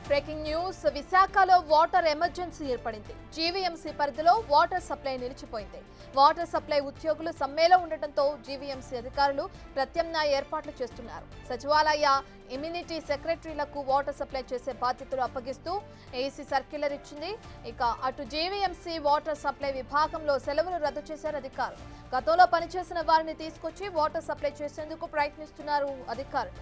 Breaking news విశాఖలో water emergency ఏర్పడింది. GVMC పరిధిలో వాటర్ సప్లై నిలిచిపోయింది. వాటర్ సప్లై ఉద్యోగులు సమ్మెలో ఉండటంతో జీవీఎంసీ అధికారులు ప్రత్యామ్నాయ ఏర్పాట్లు చేస్తున్నారు. సచివాలయ ఇమ్యూనిటీ సెక్రటరీలకు వాటర్ సప్లై చేసే బాధ్యతలు అప్పగిస్తూ ఏసీ సర్క్యులర్ ఇచ్చింది. ఇక అటు జీవీఎంసీ వాటర్ సప్లై విభాగంలో సెలవులు రద్దు చేశారు అధికారులు. గతంలో పనిచేసిన వారిని తీసుకొచ్చి వాటర్ సప్లై చేసేందుకు ప్రయత్నిస్తున్నారు అధికారులు.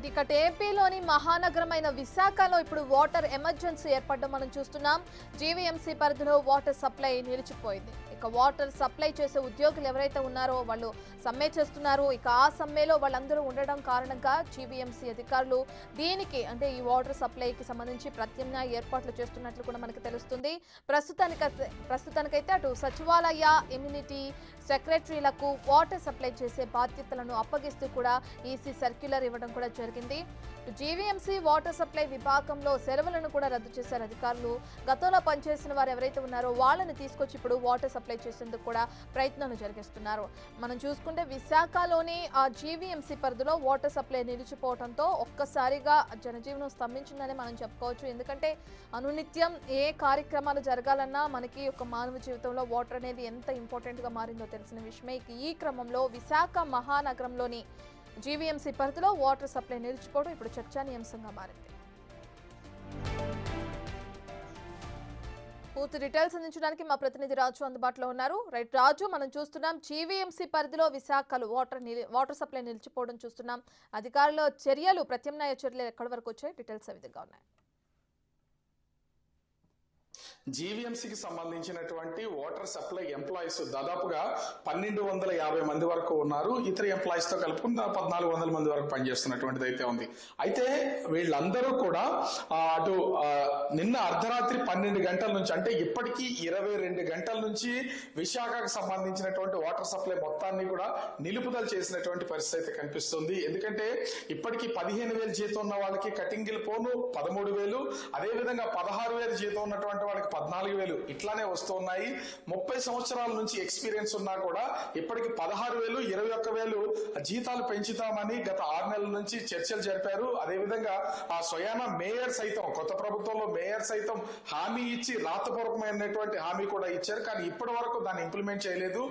ఇక ఏపీలోని మహానగరమైన విశాఖలో ఇప్పుడు వాటర్ ఎమర్జెన్సీ ఏర్పడడం మనం చూస్తున్నాం. జీవీఎంసీ పరిధిలో వాటర్ సప్లై నిలిచిపోయింది. ఇక వాటర్ సప్లై చేసే ఉద్యోగులు ఎవరైతే ఉన్నారో వాళ్ళు సమ్మె చేస్తున్నారు. ఇక ఆ సమ్మెలో వాళ్ళందరూ ఉండడం కారణంగా జీవీఎంసీ అధికారులు దీనికి అంటే ఈ వాటర్ సప్లైకి సంబంధించి ప్రత్యామ్నాయ ఏర్పాట్లు చేస్తున్నట్లు కూడా మనకు తెలుస్తుంది. ప్రస్తుతానికైతే అటు సచివాలయ ఇమ్యూనిటీ సెక్రటరీలకు వాటర్ సప్లై చేసే బాధ్యతలను అప్పగిస్తూ కూడా ఈసీ సర్క్యులర్ ఇవ్వడం కూడా జరిగింది. జీవీఎంసీ వాటర్ సప్లై విభాగంలో సెలవులను కూడా రద్దు చేశారు అధికారులు. గతంలో పనిచేసిన వారు ఎవరైతే ఉన్నారో వాళ్ళని తీసుకొచ్చి ఇప్పుడు వాటర్ సప్లై చేసేందుకు కూడా ప్రయత్నాలు జరిగిస్తున్నారు. మనం చూసుకుంటే విశాఖలోని ఆ జీవీఎంసీ పరిధిలో వాటర్ సప్లై నిలిచిపోవడంతో ఒక్కసారిగా జనజీవనం స్తంభించిందని మనం చెప్పుకోవచ్చు. ఎందుకంటే అనునిత్యం ఏ కార్యక్రమాలు జరగాలన్నా మనకి ఒక మానవ జీవితంలో వాటర్ అనేది ఎంత ఇంపార్టెంట్గా మారిందో తెలిసిన విషయమే. ఈ క్రమంలో విశాఖ మహానగరంలోని జీవీఎంసీ పరిధిలో వాటర్ సప్లై నిలిచిపోవడం ఇప్పుడు చర్చానీయాంశంగా మారింది. పూర్తి డీటెయిల్స్ అందించడానికి మా ప్రతినిధి రాజు అందుబాటులో ఉన్నారు. రైట్ రాజు, మనం చూస్తున్నాం జీవీఎంసీ పరిధిలో విశాఖలో వాటర్ సప్లై నిలిచిపోవడం చూస్తున్నాం. అధికారుల చర్యలు ప్రత్యామ్నాయ చర్యలు ఎక్కడి వరకు వచ్చాయి? డీటెయిల్స్ ఏ విధంగా ఉన్నాయి? జీవీఎంసీకి సంబంధించినటువంటి వాటర్ సప్లై ఎంప్లాయీస్ దాదాపుగా 1250 మంది వరకు ఉన్నారు. ఇతర ఎంప్లాయీస్ తో కలుపుకుంటే 1400 మంది వరకు పనిచేస్తున్నటువంటిది అయితే ఉంది. అయితే వీళ్ళందరూ కూడా అటు నిన్న అర్ధరాత్రి 12 గంటల నుంచి అంటే ఇప్పటికీ 22 గంటల నుంచి విశాఖకు సంబంధించినటువంటి వాటర్ సప్లై మొత్తాన్ని కూడా నిలుపుదల చేసినటువంటి పరిస్థితి అయితే కనిపిస్తుంది. ఎందుకంటే ఇప్పటికీ 15,000 జీతం ఉన్న వాళ్ళకి కటింగిల్ పోను 13,000, అదేవిధంగా 16,000 జీతం ఉన్నటువంటి వాళ్ళకి 14,000 ఇట్లానే వస్తూ ఉన్నాయి. 30 సంవత్సరాల నుంచి ఎక్స్పీరియన్స్ ఉన్నా కూడా ఇప్పటికి 16,000, 21,000 జీతాలు పెంచుతామని గత 6 నెలల నుంచి చర్చలు జరిపారు. అదేవిధంగా ఆ స్వయాన మేయర్ సైతం కొత్త ప్రభుత్వంలో మేయర్ సైతం హామీ ఇచ్చి రాతపూర్వకమైనటువంటి హామీ కూడా ఇచ్చారు. కానీ ఇప్పటి వరకు దాన్ని ఇంప్లిమెంట్ చేయలేదు.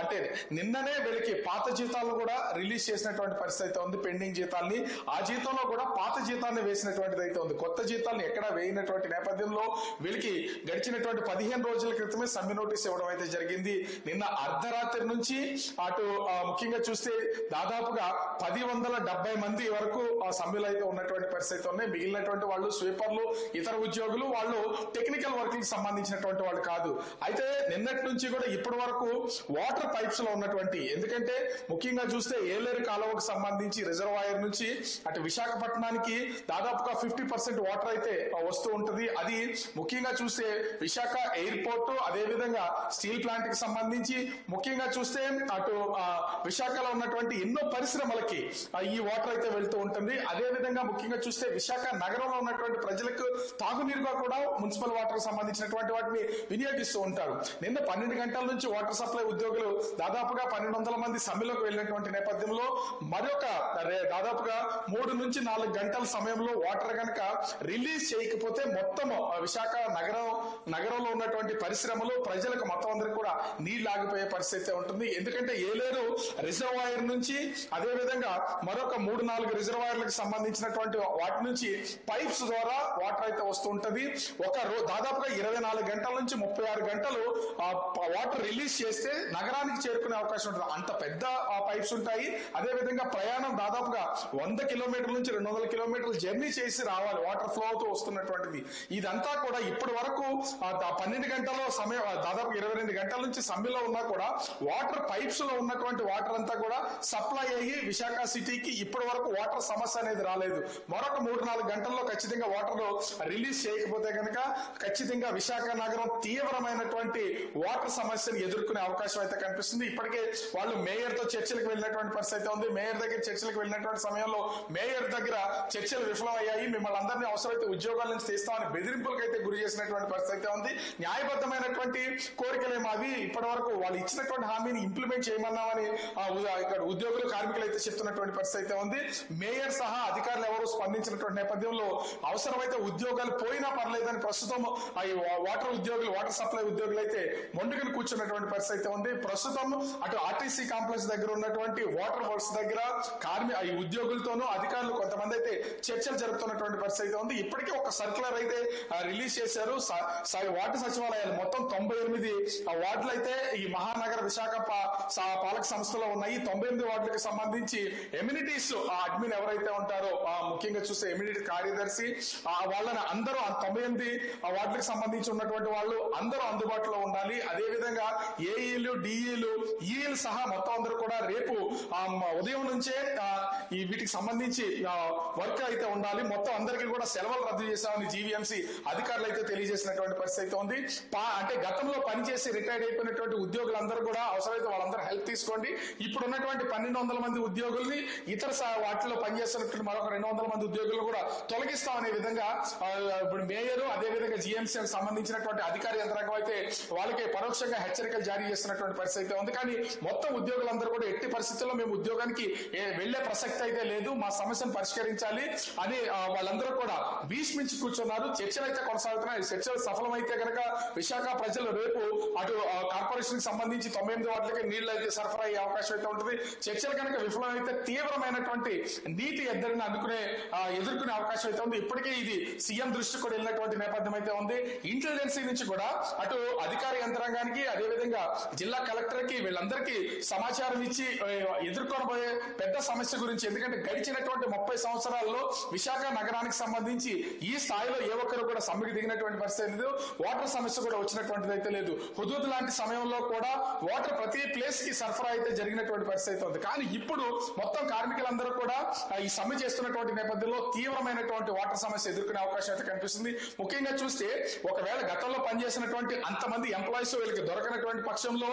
అంటే నిన్ననే వీళ్ళకి పాత జీతాలను కూడా రిలీజ్ చేసినటువంటి పరిస్థితి అయితే ఉంది. పెండింగ్ జీతాల్ని ఆ జీతంలో కూడా పాత జీతాన్ని వేసినటువంటిది అయితే ఉంది. కొత్త జీతాలను ఎక్కడా వేయనటువంటి నేపథ్యంలో వీళ్ళకి గడిచినటువంటి 15 రోజుల క్రితమే సమ్మె నోటీస్ ఇవ్వడం అయితే జరిగింది. నిన్న అర్ధరాత్రి నుంచి అటు ముఖ్యంగా చూస్తే దాదాపుగా 170 మంది వరకు సమ్మెలు అయితే ఉన్నటువంటి పరిస్థితి ఉన్నాయి. మిగిలినటువంటి వాళ్ళు స్వీపర్లు, ఇతర ఉద్యోగులు, వాళ్ళు టెక్నికల్ వర్క్ కి సంబంధించినటువంటి వాళ్ళు కాదు. అయితే నిన్నటి నుంచి కూడా ఇప్పటి వరకు వాటర్ పైప్స్ లో ఉన్నటువంటి, ఎందుకంటే ముఖ్యంగా చూస్తే ఏలేరు కాలువకు సంబంధించి రిజర్వాయర్ నుంచి అటు విశాఖపట్నానికి దాదాపుగా 50% వాటర్ అయితే వస్తూ ఉంటుంది. అది ముఖ్యంగా చూస్తే విశాఖ ఎయిర్పోర్ట్, అదే విధంగా స్టీల్ ప్లాంట్ కి సంబంధించి ముఖ్యంగా చూస్తే అటు విశాఖలో ఉన్నటువంటి ఎన్నో పరిశ్రమలకి ఈ వాటర్ అయితే వెళ్తూ ఉంటుంది. అదే విధంగా ముఖ్యంగా చూస్తే విశాఖ నగరంలో ఉన్నటువంటి ప్రజలకు తాగునీరుగా కూడా మున్సిపల్ వాటర్ సంబంధించినటువంటి వాటిని వినియోగిస్తూ ఉంటారు. నిన్న 12 గంటల నుంచి వాటర్ సప్లై ఉద్యోగులు దాదాపుగా 1200 మంది సమ్మెలోకి వెళ్ళినటువంటి నేపథ్యంలో మరొక దాదాపుగా 3 నుంచి 4 గంటల సమయంలో వాటర్ కనుక రిలీజ్ చేయకపోతే మొత్తం విశాఖ నగరంలో ఉన్నటువంటి పరిశ్రమలు, ప్రజలకు మొత్తం అందరికి కూడా నీళ్లు ఆగిపోయే పరిస్థితి ఉంటుంది. ఎందుకంటే ఏలేరు రిజర్వాయర్ నుంచి అదే విధంగా మరొక 3-4 రిజర్వాయర్లకు సంబంధించినటువంటి వాటి నుంచి పైప్స్ ద్వారా వాటర్ అయితే వస్తూ ఉంటది. దాదాపుగా 24 గంటల నుంచి 36 గంటలు వాటర్ రిలీజ్ చేస్తే నగరానికి చేరుకునే అవకాశం ఉంటుంది. అంత పెద్ద పైప్స్ ఉంటాయి. అదే విధంగా ప్రయాణం దాదాపుగా 100 కిలోమీటర్ల నుంచి 200 కిలోమీటర్లు జర్నీ చేసి రావాలి వాటర్ ఫ్లో అవుతూ వస్తున్నటువంటిది. ఇదంతా కూడా ఇప్పటి వరకు 12 గంటల సమయం, దాదాపు 22 గంటల నుంచి సమ్మెలో ఉన్నా కూడా వాటర్ పైప్స్ లో ఉన్నటువంటి వాటర్ అంతా కూడా సప్లై అయ్యి విశాఖ సిటీకి ఇప్పటి వరకు వాటర్ సమస్య అనేది రాలేదు. మరొక 3-4 గంటల్లో ఖచ్చితంగా వాటర్ రిలీజ్ చేయకపోతే కనుక ఖచ్చితంగా విశాఖ నగరం తీవ్రమైనటువంటి వాటర్ సమస్యను ఎదుర్కొనే అవకాశం అయితే కనిపిస్తుంది. ఇప్పటికే వాళ్ళు మేయర్ తో చర్చలకు వెళ్ళినటువంటి పరిస్థితి ఉంది. మేయర్ దగ్గర చర్చలకు వెళ్ళినటువంటి సమయంలో మేయర్ దగ్గర చర్చలు విఫలమయ్యాయి. మిమ్మల్ని అందరినీ అవసరమైతే ఉద్యోగాల నుంచి తీస్తామని బెదిరింపులకు అయితే గురి చేసినటువంటి చేస్తున్నటువంటి పరిస్థితి అయితే ఉంది. న్యాయబద్ధమైనటువంటి కోరికలేమో అవి ఇప్పటి వరకు వాళ్ళు ఇచ్చినటువంటి హామీని ఇంప్లిమెంట్ చేయమన్నామని ఇక్కడ ఉద్యోగులు కార్మికులు అయితే చెప్తున్నటువంటి పరిస్థితి అయితే ఉంది. మేయర్ సహా అధికారులు ఎవరు స్పందించినటువంటి నేపథ్యంలో అవసరమైతే ఉద్యోగాలు పోయినా పర్లేదని ప్రస్తుతం ఈ వాటర్ సప్లై ఉద్యోగులు అయితే మొండుకుని కూర్చున్నటువంటి పరిస్థితి అయితే ఉంది. ప్రస్తుతం అటు ఆర్టీసీ కాంప్లెక్స్ దగ్గర ఉన్నటువంటి వాటర్ వర్క్స్ దగ్గర ఈ ఉద్యోగులతోనూ అధికారులు కొంతమంది అయితే చర్చలు జరుపుతున్నటువంటి పరిస్థితి అయితే ఉంది. ఇప్పటికే ఒక సర్క్యులర్ అయితే రిలీజ్ చేశారు. వార్డు సచివాలయాలు మొత్తం 98 వార్డులు అయితే ఈ మహానగర విశాఖ పాలక సంస్థలో ఉన్నాయి. 98 వార్డులకు సంబంధించి ఎమ్యూనిటీస్ అడ్మిన్ ఎవరైతే ఉంటారో ముఖ్యంగా చూస్తే ఎమ్యూనిటీ కార్యదర్శి వాళ్ళని అందరూ 98 వార్డులకు సంబంధించి ఉన్నటువంటి వాళ్ళు అందరూ అందుబాటులో ఉండాలి. అదే విధంగా ఏఈలు డిఈలు ఈలు సహా మొత్తం అందరూ కూడా రేపు ఉదయం నుంచే వీటికి సంబంధించి వర్క్ అయితే ఉండాలి. మొత్తం అందరికీ కూడా సెలవులు రద్దు చేశామని జీవీఎంసీ అధికారులు అయితే తెలియజేసినటువంటి పరిస్థితి అయితే ఉంది. అంటే గతంలో పనిచేసి రిటైర్డ్ అయిపోయినటువంటి ఉద్యోగులందరూ కూడా అవసరమైతే వాళ్ళందరూ హెల్ప్ తీసుకోండి. ఇప్పుడు ఉన్నటువంటి 1200 మంది ఉద్యోగుల్ని ఇతర వాటిలో పనిచేస్తున్నటువంటి మరొక 200 మంది ఉద్యోగులు కూడా తొలగిస్తామనే విధంగా ఇప్పుడు మేయర్ అదే విధంగా జీఎంసీకి సంబంధించినటువంటి అధికారి యంత్రాంగం అయితే వాళ్ళకి పరోక్షంగా హెచ్చరికలు జారీ చేస్తున్నటువంటి పరిస్థితి అయితే ఉంది. కానీ మొత్తం ఉద్యోగులందరూ కూడా ఎట్టి పరిస్థితుల్లో మేము ఉద్యోగానికి వెళ్లే ప్రసక్తి అయితే లేదు, మా సమస్యను పరిష్కరించాలి అని వాళ్ళందరూ కూడా భీష్మించి కూర్చున్నారు. చర్చలు అయితే కొనసాగుతున్నాయి. చర్చలు సఫలమైతే కనుక విశాఖ ప్రజలు రేపు అటు కార్పొరేషన్ కి సంబంధించి 98 వాటికి నీళ్లు అయితే సరఫరా అయ్యే అవకాశం అయితే ఉంటుంది. చర్చలు కనుక విఫలమైతే తీవ్రమైనటువంటి నీటి ఎద్దడిని ఎదుర్కొనే అవకాశం అయితే ఉంది. ఇప్పటికే ఇది సీఎం దృష్టికి కూడా వెళ్ళినటువంటి నేపథ్యం అయితే ఉంది. ఇంటెలిజెన్సీ నుంచి కూడా అటు అధికార యంత్రాంగానికి అదేవిధంగా జిల్లా కలెక్టర్ కి వీళ్ళందరికీ సమాచారం ఇచ్చి ఎదుర్కొనబోయే పెద్ద సమస్య గురించి, ఎందుకంటే గడిచినటువంటి 30 సంవత్సరాల్లో విశాఖ నగరానికి సంబంధించి ఈ స్థాయిలో ఏ ఒక్కరు కూడా సమ్మెకి దిగినటువంటి పరిస్థితి లేదు. వాటర్ సమస్య కూడా వచ్చినటువంటిది అయితే లేదు. హుదూద్ లాంటి సమయంలో కూడా వాటర్ ప్రతి ప్లేస్ కి సరఫరా అయితే జరిగినటువంటి పరిస్థితి అయితే ఉంది. కానీ ఇప్పుడు మొత్తం కార్మికులందరూ కూడా ఈ సమ్మె చేస్తున్నటువంటి నేపథ్యంలో తీవ్రమైనటువంటి వాటర్ సమస్య ఎదుర్కొనే అవకాశం అయితే కనిపిస్తుంది. ముఖ్యంగా చూస్తే ఒకవేళ గతంలో పనిచేసినటువంటి అంతమంది ఎంప్లాయీస్ వీళ్ళకి దొరకనటువంటి పక్షంలో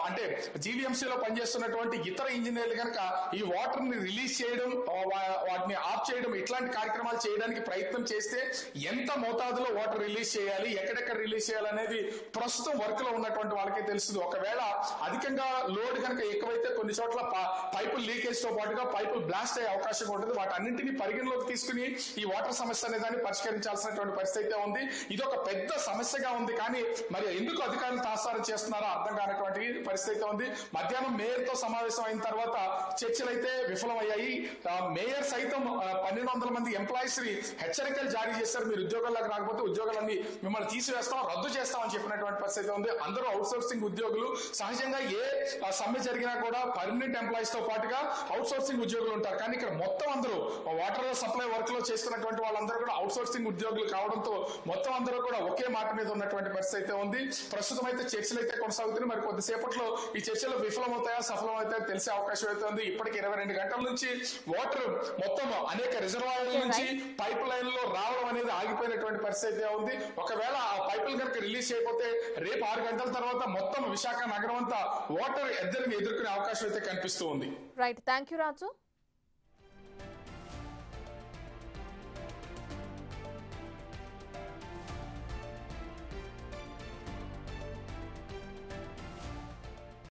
అంటే జీవీఎంసీలో పనిచేస్తున్నటువంటి ఇతర ఇంజనీర్లు కనుక ఈ వాటర్ ని రిలీజ్ చేయడం, వాటిని ఆఫ్ చేయడం, ఇట్లాంటి కార్యక్రమాలు చేయడానికి ప్రయత్నం చేస్తే ఎంత మోతాదులో వాటర్ రిలీజ్ చేయాలి, ఎక్కడెక్కడ రిలీజ్ చేయాలనేది ప్రస్తుతం వర్క్ లో ఉన్నటువంటి వాళ్ళకే తెలుస్తుంది. ఒకవేళ అధికంగా లోడ్ కనుక ఎక్కువైతే కొన్ని చోట్ల పైపులు లీకేజ్ తో పాటుగా పైపులు బ్లాస్ట్ అయ్యే అవకాశం ఉంటుంది. వాటన్నింటినీ పరిగణలోకి తీసుకుని ఈ వాటర్ సమస్య అనే దాన్ని పరిష్కరించాల్సినటువంటి పరిస్థితి ఉంది. ఇది ఒక పెద్ద సమస్యగా ఉంది. కానీ మరి ఎందుకు అధికారులు తాసారం చేస్తున్నారో అర్థం కానటువంటి పరిస్థితి ఉంది. మధ్యాహ్నం మేయర్ తో సమావేశం అయిన తర్వాత చర్చలు అయితే విఫలమయ్యాయి. మేయర్ సైతం 1200 మంది ఎంప్లాయీస్ ని హెచ్చరికలు జారీ చేశారు. మీరు ఉద్యోగాలకు రాకపోతే ఉద్యోగాలన్నీ మిమ్మల్ని తీసివేస్తాం, రద్దు చేస్తామని చెప్పినటువంటి పరిస్థితి ఉంది. అందరూ అవుట్ సోర్సింగ్ ఉద్యోగులు. సహజంగా ఏ సమ్మె జరిగినా కూడా పర్మనెంట్ ఎంప్లాయీస్ తో పాటుగా అవుట్ సోర్సింగ్ ఉద్యోగులు ఉంటారు. కానీ ఇక్కడ మొత్తం అందరూ వాటర్ సప్లై వర్క్ లో చేస్తున్నటువంటి వాళ్ళందరూ కూడా అవుట్ సోర్సింగ్ ఉద్యోగులు కావడంతో మొత్తం అందరూ కూడా ఒకే మాట మీద ఉన్నటువంటి పరిస్థితి అయితే ఉంది. ప్రస్తుతం అయితే చర్చలు అయితే కొనసాగుతున్నాయి. మరి కొద్దిసేపట్లో ఈ చర్చలు విఫలమవుతాయా సఫలమవుతాయా తెలిసే అవకాశం అయితే ఉంది. ఇప్పటికి 22 గంటల నుంచి వాటర్ మొత్తం అనేక రిజర్వాయర్ల నుంచి పైప్ లైన్ లో రావడం అనేది ఆగిపోయినటువంటి పరిస్థితి ఉంది. ఒకవేళ ఆ పైపులు కనుక రిలీజ్ చేయకపోతే రేపు 6 గంటల తర్వాత మొత్తం విశాఖ నగరం అంతా వాటర్ ఎద్దరిని ఎదుర్కొనే అవకాశం అయితే కనిపిస్తూ ఉంది. Right, thank you Raju.